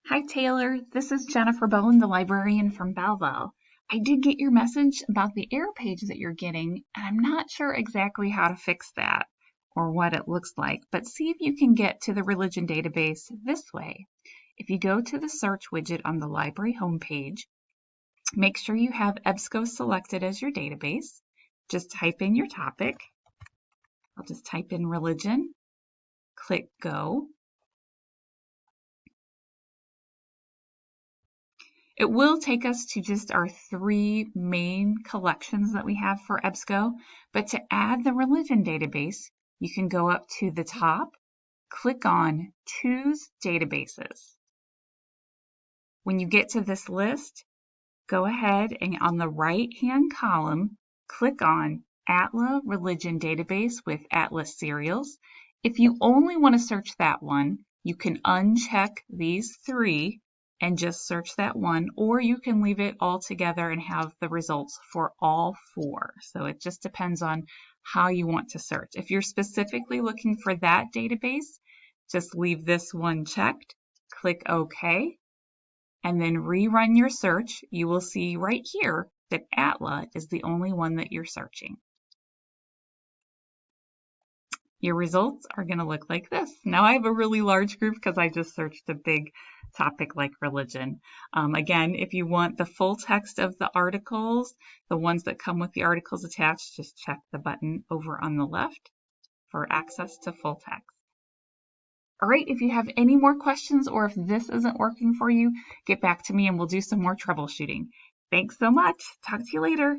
Hi, Taylor. This is Jennifer Bowen, the librarian from Belleville. I did get your message about the error page that you're getting, and I'm not sure exactly how to fix that or what it looks like, but see if you can get to the religion database this way. If you go to the search widget on the library homepage, make sure you have EBSCO selected as your database. Just type in your topic. I'll just type in religion, click go. It will take us to just our three main collections that we have for EBSCO, but to add the religion database, you can go up to the top, click on Choose Databases. When you get to this list, go ahead and on the right-hand column, click on ATLA Religion Database with Atlas Serials. If you only want to search that one, you can uncheck these three and just search that one, or you can leave it all together and have the results for all four. So it just depends on how you want to search. If you're specifically looking for that database, just leave this one checked, click OK, and then rerun your search. You will see right here that ATLA is the only one that you're searching. Your results are going to look like this. Now I have a really large group because I just searched a big topic like religion. Again, if you want the full text of the articles, the ones that come with the articles attached, just check the button over on the left for access to full text. All right, if you have any more questions or if this isn't working for you, get back to me and we'll do some more troubleshooting. Thanks so much. Talk to you later.